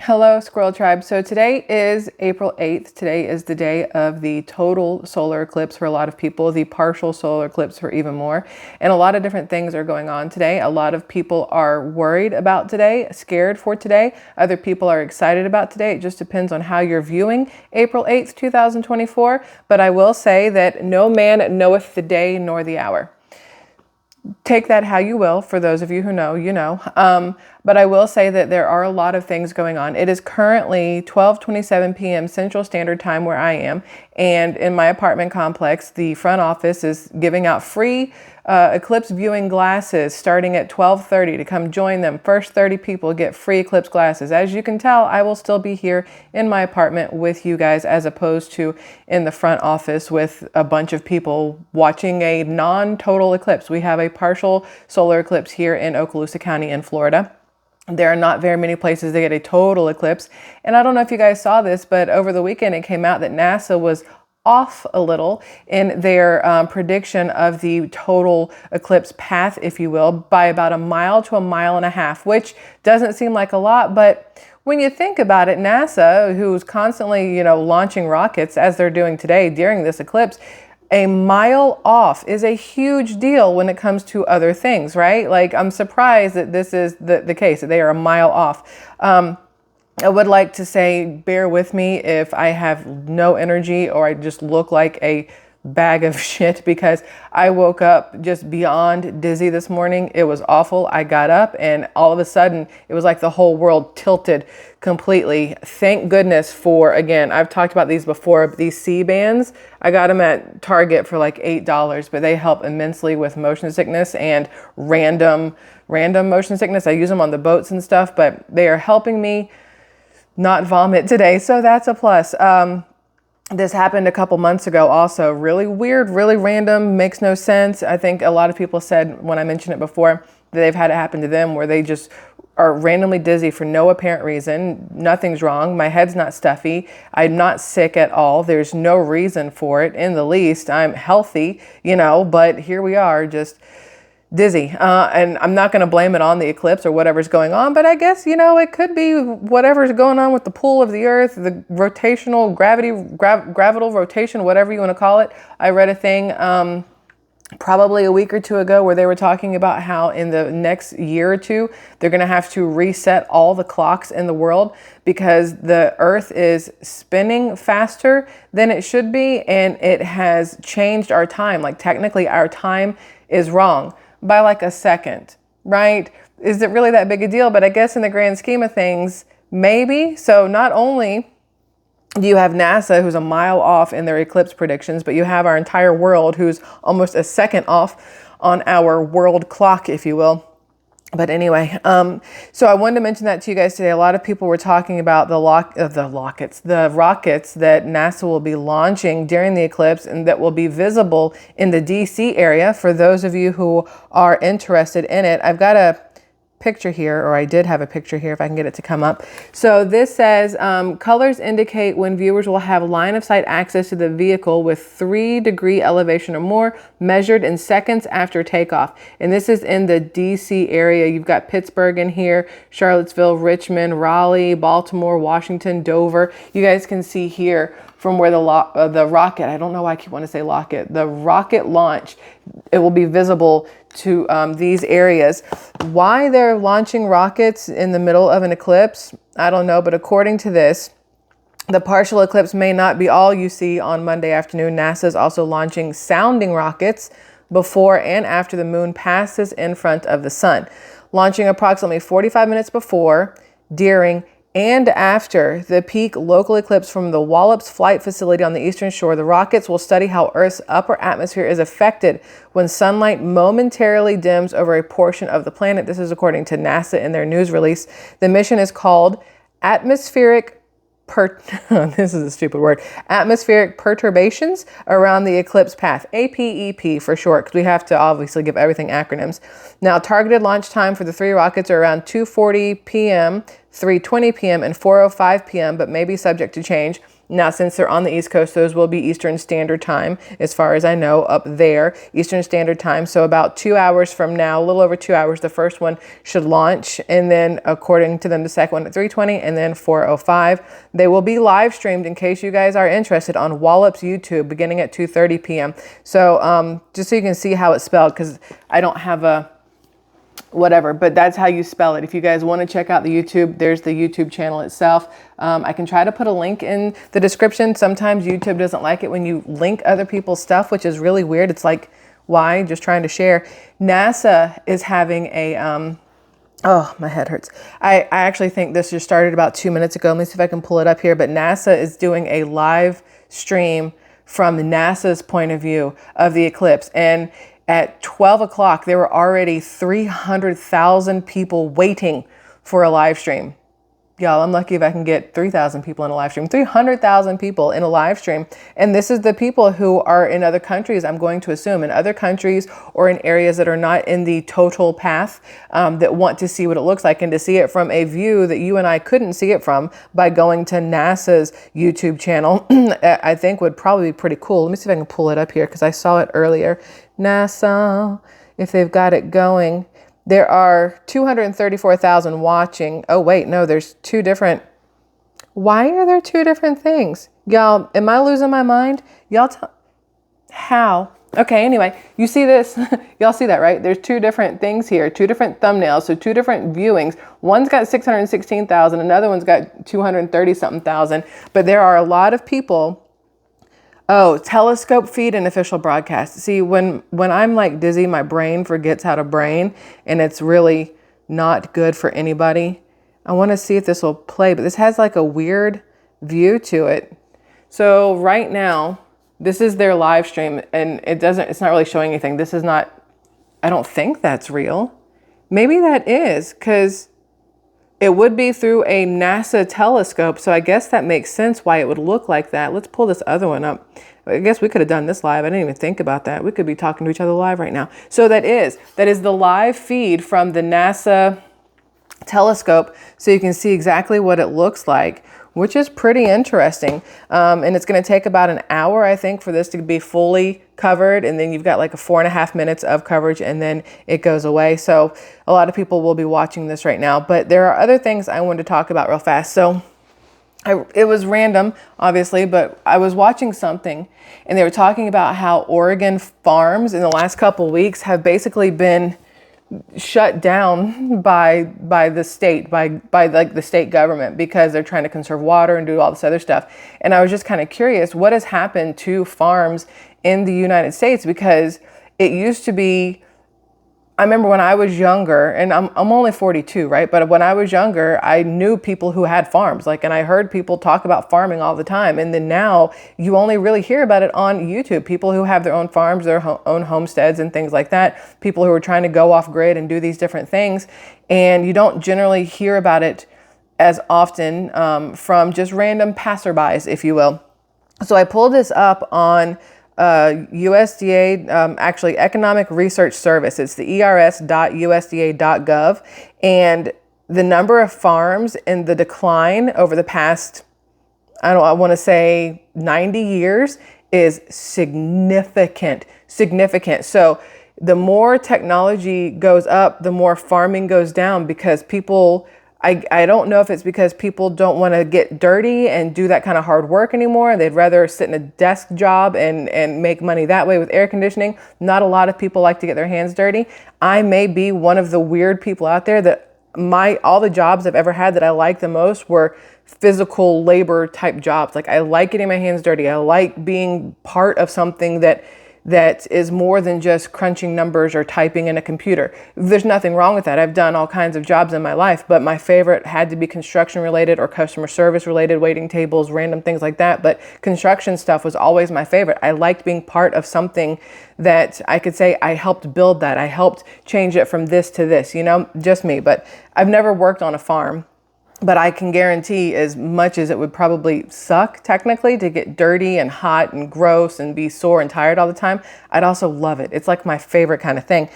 Hello, Squirrel Tribe. So today is April 8th. Today is the day of the total solar eclipse for a lot of people, the partial solar eclipse for even more. And a lot of different things are going on today. A lot of people are worried about today, scared for today. Other people are excited about today. It just depends on how you're viewing April 8th, 2024. But I will say that no man knoweth the day nor the hour. Take that how you will. For those of you who know, you know. But I will say that there are a lot of things going on. It is currently 12:27 p.m. Central Standard Time where I am. And in my apartment complex, the front office is giving out free eclipse viewing glasses starting at 12:30 to come join them. First 30 people get free eclipse glasses. As you can tell, I will still be here in my apartment with you guys as opposed to in the front office with a bunch of people watching a non-total eclipse. We have a partial solar eclipse here in Okaloosa County in Florida. There are not very many places to get a total eclipse. And I don't know if you guys saw this, but over the weekend it came out that NASA was off a little in their prediction of the total eclipse path, if you will, by about a mile to a mile and a half, which doesn't seem like a lot. But when you think about it, NASA, who's constantly, launching rockets as they're doing today during this eclipse, a mile off is a huge deal when it comes to other things, right? Like, I'm surprised that this is the case, that they are a mile off. I would like to say, bear with me if I have no energy or I just look like a bag of shit, because I woke up just beyond dizzy this morning. It was awful. I got up and all of a sudden it was like the whole world tilted completely. Thank goodness for, again, I've talked about these before, these C bands. I got them at Target for like $8, but they help immensely with motion sickness and random motion sickness. I use them on the boats and stuff, but they are helping me not vomit today. So that's a plus. This happened a couple months ago also. Really weird, really random, makes no sense. I think a lot of people said when I mentioned it before that they've had it happen to them where they just are randomly dizzy for no apparent reason. Nothing's wrong. My head's not stuffy. I'm not sick at all. There's no reason for it in the least. I'm healthy, but here we are just dizzy. And I'm not going to blame it on the eclipse or whatever's going on, but I guess, it could be whatever's going on with the pull of the earth, the rotational gravital rotation, whatever you want to call it. I read a thing, probably a week or two ago where they were talking about how in the next year or two, they're going to have to reset all the clocks in the world because the earth is spinning faster than it should be. And it has changed our time. Like, technically our time is wrong by like a second, right? Is it really that big a deal? But I guess in the grand scheme of things, maybe. So not only do you have NASA, who's a mile off in their eclipse predictions, but you have our entire world who's almost a second off on our world clock, if you will. But anyway, so I wanted to mention that to you guys today. A lot of people were talking about the rockets that NASA will be launching during the eclipse and that will be visible in the DC area. For those of you who are interested in it, I've got a picture here, or I did have a picture here if I can get it to come up. So this says, colors indicate when viewers will have line of sight access to the vehicle with 3-degree elevation or more measured in seconds after takeoff. And this is in the DC area. You've got Pittsburgh in here, Charlottesville, Richmond, Raleigh, Baltimore, Washington, Dover. You guys can see here from where the rocket, I don't know why I keep wanting to say locket, the rocket launch, it will be visible to these areas. Why they're launching rockets in the middle of an eclipse, I don't know, but according to this, the partial eclipse may not be all you see on Monday afternoon. NASA is also launching sounding rockets before and after the moon passes in front of the sun, launching approximately 45 minutes before, during, and after the peak local eclipse from the Wallops Flight Facility on the eastern shore. The rockets will study how Earth's upper atmosphere is affected when sunlight momentarily dims over a portion of the planet. This is according to NASA in their news release. The mission is called Atmospheric this is a stupid word. Atmospheric perturbations around the eclipse path. APEP for short, because we have to obviously give everything acronyms. Now, targeted launch time for the 3 rockets are around 2:40 p.m., 3:20 p.m., and 4:05 p.m., but may be subject to change. Now, since they're on the East Coast, those will be Eastern Standard Time, as far as I know, up there, Eastern Standard Time. So about 2 hours from now, a little over 2 hours, the first one should launch. And then according to them, the second one at 3:20 and then 4:05. They will be live streamed in case you guys are interested on Wallop's YouTube beginning at 2:30 p.m. So just so you can see how it's spelled, because I don't have a whatever, but that's how you spell it. If you guys want to check out the YouTube, there's the YouTube channel itself. I can try to put a link in the description. Sometimes YouTube doesn't like it when you link other people's stuff, which is really weird. It's like, why? Just trying to share. NASA is having a, oh, my head hurts. I actually think this just started about 2 minutes ago. Let me see if I can pull it up here. But NASA is doing a live stream from NASA's point of view of the eclipse. And at 12 o'clock, there were already 300,000 people waiting for a live stream. Y'all, I'm lucky if I can get 3,000 people in a live stream, 300,000 people in a live stream. And this is the people who are in other countries, I'm going to assume, in other countries or in areas that are not in the total path, that want to see what it looks like and to see it from a view that you and I couldn't see it from by going to NASA's YouTube channel. I think would probably be pretty cool. Let me see if I can pull it up here because I saw it earlier. NASA, if they've got it going. There are 234,000 watching. Oh, wait, no, there's two different. Why are there two different things? Y'all, am I losing my mind? Y'all, how? Okay, anyway, you see this? Y'all see that, right? There's two different things here, two different thumbnails, so two different viewings. One's got 616,000, another one's got 230 something thousand. But there are a lot of people. Oh, telescope feed and official broadcast. See, when I'm like dizzy, my brain forgets how to brain, and it's really not good for anybody. I want to see if this will play, but this has like a weird view to it. So right now, this is their live stream, and it's not really showing anything. This is not, I don't think that's real. Maybe that is, because it would be through a NASA telescope. So I guess that makes sense why it would look like that. Let's pull this other one up. I guess we could have done this live. I didn't even think about that. We could be talking to each other live right now. So that is the live feed from the NASA telescope. So you can see exactly what it looks like, which is pretty interesting. And it's going to take about an hour, I think, for this to be fully covered. And then you've got like 4.5 minutes of coverage and then it goes away. So a lot of people will be watching this right now, but there are other things I wanted to talk about real fast. So it was random, obviously, but I was watching something and they were talking about how Oregon farms in the last couple of weeks have basically been shut down by the state, by like the state government, because they're trying to conserve water and do all this other stuff. And I was just kind of curious, what has happened to farms in the United States? Because it used to be, I remember when I was younger, and I'm only 42, right? But when I was younger, I knew people who had farms, and I heard people talk about farming all the time. And then now you only really hear about it on YouTube. People who have their own farms, their own homesteads and things like that. People who are trying to go off grid and do these different things. And you don't generally hear about it as often from just random passerbys, if you will. So I pulled this up on USDA, actually Economic Research Service. It's the ers.usda.gov. And the number of farms in the decline over the past, I want to say 90 years is significant. So the more technology goes up, the more farming goes down, because people, I don't know if it's because people don't want to get dirty and do that kind of hard work anymore. They'd rather sit in a desk job and make money that way with air conditioning. Not a lot of people like to get their hands dirty. I may be one of the weird people out there that all the jobs I've ever had that I like the most were physical labor type jobs. Like, I like getting my hands dirty. I like being part of something that is more than just crunching numbers or typing in a computer. There's nothing wrong with that. I've done all kinds of jobs in my life, but my favorite had to be construction related or customer service related, waiting tables, random things like that. But construction stuff was always my favorite. I liked being part of something that I could say I helped build that. I helped change it from this to this, just me. But I've never worked on a farm. But I can guarantee, as much as it would probably suck technically to get dirty and hot and gross and be sore and tired all the time, I'd also love it. It's like my favorite kind of thing.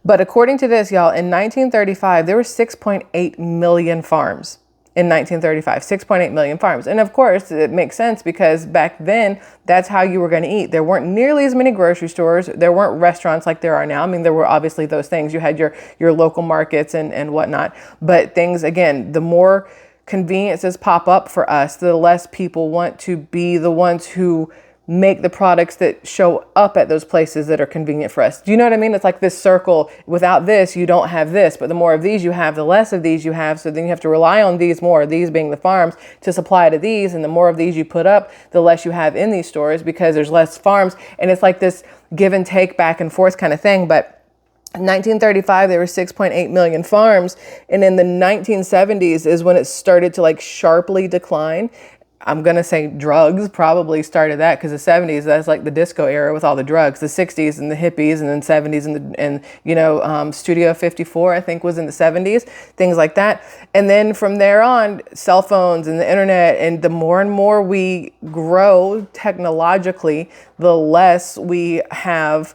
But according to this, y'all, in 1935, there were 6.8 million farms. in 1935, 6.8 million farms. And of course, it makes sense because back then, that's how you were going to eat. There weren't nearly as many grocery stores. There weren't restaurants like there are now. I mean, there were obviously those things. You had your local markets and whatnot. But things, again, the more conveniences pop up for us, the less people want to be the ones who make the products that show up at those places that are convenient for us. Do you know what I mean? It's like this circle. Without this, you don't have this, but the more of these you have, the less of these you have. So then you have to rely on these more, these being the farms, to supply to these. And the more of these you put up, the less you have in these stores because there's less farms. And it's like this give and take back and forth kind of thing. But in 1935, there were 6.8 million farms. And in the 1970s is when it started to like sharply decline. I'm going to say drugs probably started that because the 70s, that's like the disco era with all the drugs, the 60s and the hippies, and then 70s and Studio 54, I think was in the 70s, things like that. And then from there on, cell phones and the internet, and the more and more we grow technologically, the less we have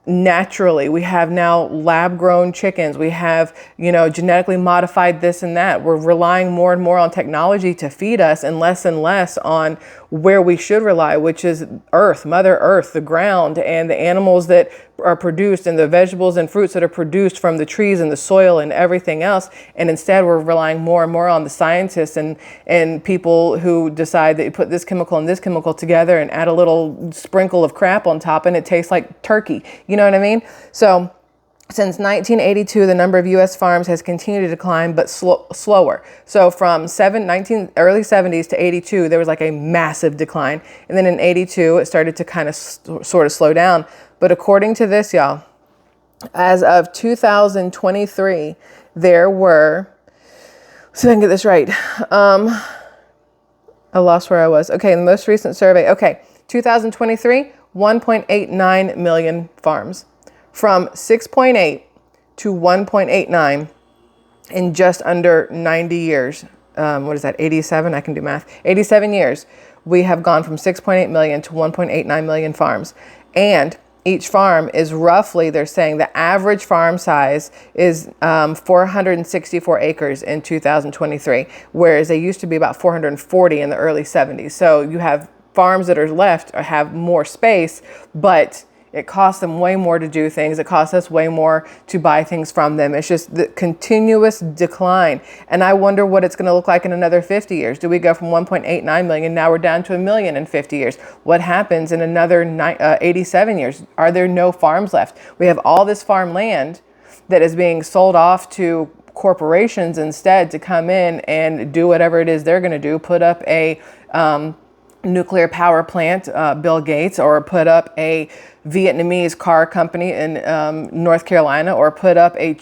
naturally. We have now lab grown chickens. We have, genetically modified this and that. We're relying more and more on technology to feed us and less on where we should rely, which is Earth, Mother Earth, the ground, and the animals that are produced, and the vegetables and fruits that are produced from the trees and the soil and everything else. And instead we're relying more and more on the scientists and people who decide that you put this chemical and this chemical together and add a little sprinkle of crap on top and it tastes like turkey. You know what I mean? So since 1982, the number of U.S. farms has continued to decline, but slower. So from early 70s to 82, there was like a massive decline. And then in 82, it started to kind of sort of slow down. But according to this, y'all, as of 2023, there were, so I can get this right. I lost where I was. Okay, in the most recent survey. Okay, 2023, 1.89 million farms. From 6.8 to 1.89 in just under 90 years. What is that, 87? I can do math. 87 years. We have gone from 6.8 million to 1.89 million farms. And each farm is roughly, they're saying the average farm size is 464 acres in 2023, whereas they used to be about 440 in the early 70s. So you have farms that are left or have more space, but it costs them way more to do things. It costs us way more to buy things from them. It's just the continuous decline. And I wonder what it's going to look like in another 50 years. Do we go from 1.89 million? Now we're down to 1 million in 50 years. What happens in another 87 years? Are there no farms left? We have all this farmland that is being sold off to corporations instead to come in and do whatever it is they're going to do. Put up a nuclear power plant, Bill Gates, or put up a Vietnamese car company in North Carolina, or put up a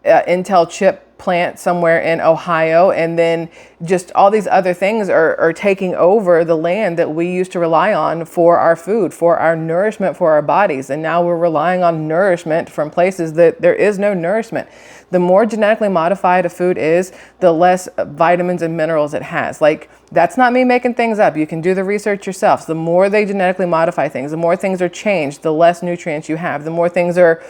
Intel chip plant somewhere in Ohio. And then just all these other things are taking over the land that we used to rely on for our food, for our nourishment, for our bodies. And now we're relying on nourishment from places that there is no nourishment. The more genetically modified a food is, the less vitamins and minerals it has. Like, that's not me making things up. You can do the research yourself. The more they genetically modify things, the more things are changed, the less nutrients you have. The more things are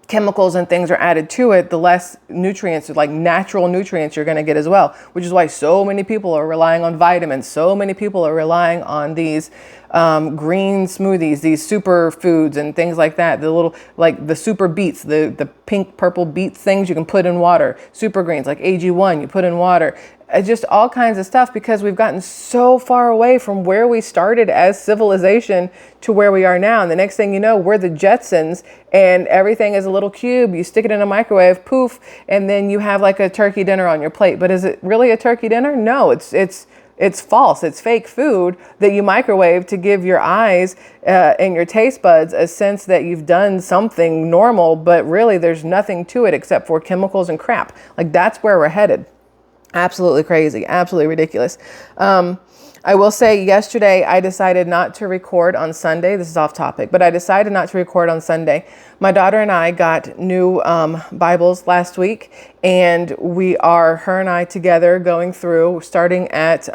chemicals and things are added to it, the less nutrients, like natural nutrients, you're going to get as well, which is why so many people are relying on vitamins. So many people are relying on these green smoothies, these super foods and things like that. The little, like the super beets, the pink, purple beets things you can put in water, super greens like AG1, you put in water. Just all kinds of stuff, because we've gotten so far away from where we started as civilization to where we are now. And the next thing you know, we're the Jetsons and everything is a little cube. You stick it in a microwave, poof, and then you have like a turkey dinner on your plate. But is it really a turkey dinner? No, it's false. It's fake food that you microwave to give your eyes and your taste buds a sense that you've done something normal, but really there's nothing to it except for chemicals and crap. Like, that's where we're headed. Absolutely crazy. Absolutely ridiculous. I will say yesterday I decided not to record on Sunday. This is off topic, but I decided not to record on Sunday My daughter and I got new Bibles last week, and her and I together going through, starting at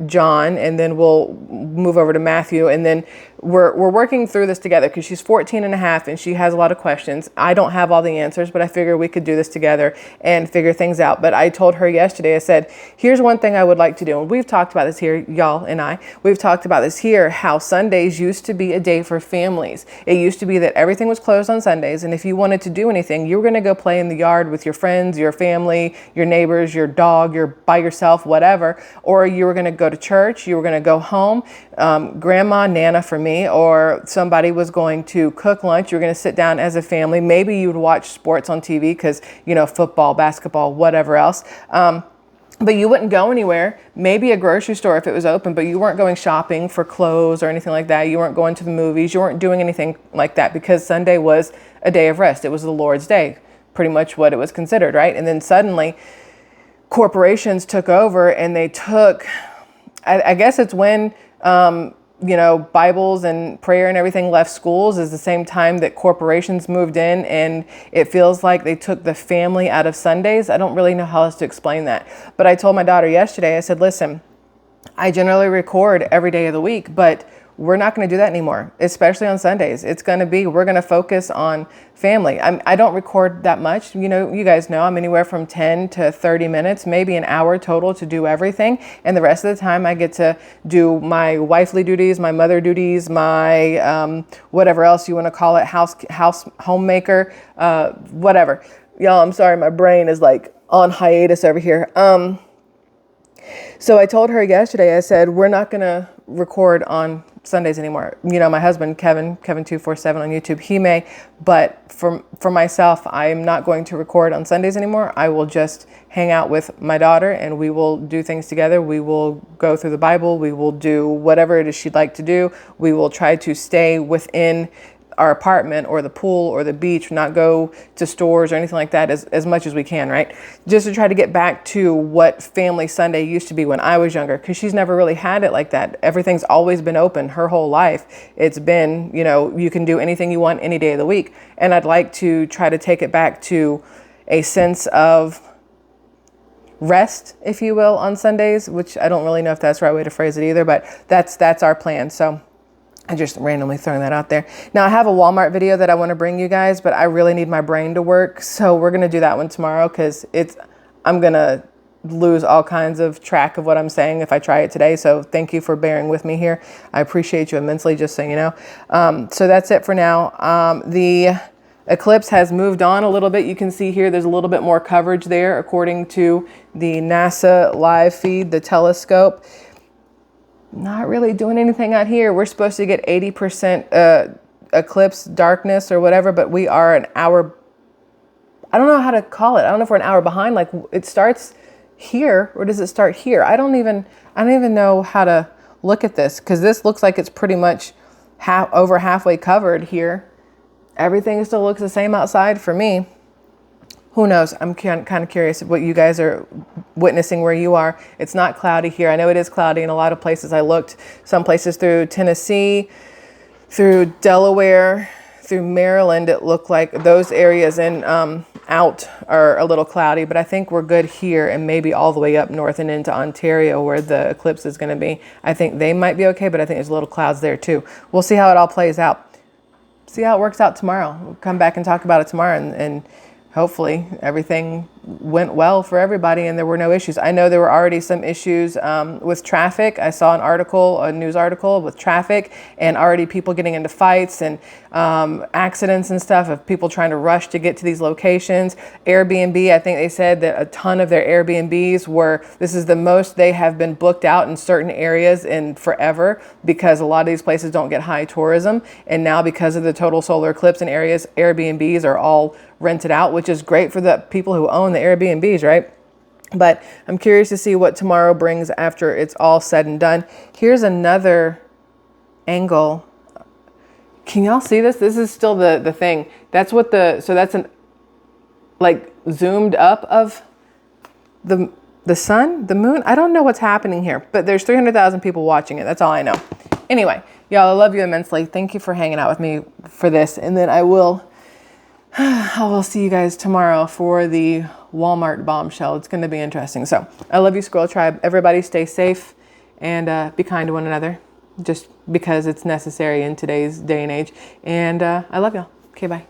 John, and then we'll move over to Matthew, and then we're working through this together because she's 14 and a half and she has a lot of questions. I don't have all the answers, but I figure we could do this together and figure things out. But I told her yesterday, I said, here's one thing I would like to do. And we've talked about this here, y'all and we've talked about this here, how Sundays used to be a day for families. It used to be that everything was closed on Sundays. And if you wanted to do anything, you were going to go play in the yard with your friends, your family, your neighbors, your dog, you're by yourself, whatever. Or you were going to go to church, you were going to go home. Grandma, Nana for me, or somebody was going to cook lunch. You're going to sit down as a family. Maybe you would watch sports on TV because, football, basketball, whatever else. But you wouldn't go anywhere, maybe a grocery store if it was open, but you weren't going shopping for clothes or anything like that. You weren't going to the movies. You weren't doing anything like that because Sunday was a day of rest. It was the Lord's day, pretty much what it was considered, right? And then suddenly corporations took over and they took, I guess it's when, Bibles and prayer and everything left schools is the same time that corporations moved in, and it feels like they took the family out of Sundays. I don't really know how else to explain that. But I told my daughter yesterday, I said, listen, I generally record every day of the week, but we're not going to do that anymore, especially on Sundays. We're going to focus on family. I don't record that much. You guys know I'm anywhere from 10 to 30 minutes, maybe an hour total to do everything. And the rest of the time I get to do my wifely duties, my mother duties, my whatever else you want to call it, house homemaker, whatever. Y'all, I'm sorry, my brain is like on hiatus over here. So I told her yesterday, I said, we're not going to record on Sundays anymore. My husband, Kevin 247 on YouTube, he may, but for myself, I'm not going to record on Sundays anymore. I will just hang out with my daughter and we will do things together. We will go through the Bible. We will do whatever it is she'd like to do. We will try to stay within our apartment or the pool or the beach, not go to stores or anything like that as much as we can, right? Just to try to get back to what family Sunday used to be when I was younger, because she's never really had it like that. Everything's always been open her whole life. It's been, you can do anything you want any day of the week. And I'd like to try to take it back to a sense of rest, if you will, on Sundays, which I don't really know if that's the right way to phrase it either, but that's our plan. So I just randomly throwing that out there. Now I have a Walmart video that I want to bring you guys, but I really need my brain to work. So we're going to do that one tomorrow because I'm going to lose all kinds of track of what I'm saying if I try it today. So thank you for bearing with me here. I appreciate you immensely, just so you know. So that's it for now. The Eclipse has moved on a little bit. You can see here, there's a little bit more coverage there according to the NASA live feed, the telescope. Not really doing anything out here. We're supposed to get 80% eclipse darkness or whatever, but we are an hour. I don't know how to call it. I don't know if we're an hour behind. Like it starts here, or does it start here? I don't even know how to look at this because this looks like it's pretty much over halfway covered here. Everything still looks the same outside for me. Who knows? I'm kind of curious what you guys are witnessing where you are. It's not cloudy here. I know it is cloudy in a lot of places. I looked some places through Tennessee, through Delaware, through Maryland. It looked like those areas and out are a little cloudy, but I think we're good here and maybe all the way up north and into Ontario where the eclipse is going to be. I think they might be okay, but I think there's little clouds there too. We'll see how it all plays out. See how it works out tomorrow. We'll come back and talk about it tomorrow and hopefully everything went well for everybody and there were no issues. I know there were already some issues with traffic. I saw a news article with traffic and already people getting into fights and accidents and stuff of people trying to rush to get to these locations. Airbnb, I think they said that a ton of their Airbnbs this is the most they have been booked out in certain areas in forever because a lot of these places don't get high tourism. And now because of the total solar eclipse in areas, Airbnbs are all rented out, which is great for the people who own the Airbnbs, right? But I'm curious to see what tomorrow brings after it's all said and done. Here's another angle. Can y'all see this? This is still the thing. That's what so that's an like zoomed up of the sun, the moon. I don't know what's happening here, but there's 300,000 people watching it. That's all I know. Anyway, y'all, I love you immensely. Thank you for hanging out with me for this. And then I will I will see you guys tomorrow for the Walmart bombshell. It's going to be interesting. So I love you, Squirrel Tribe. Everybody stay safe and be kind to one another, just because it's necessary in today's day and age. And I love y'all. Okay, bye.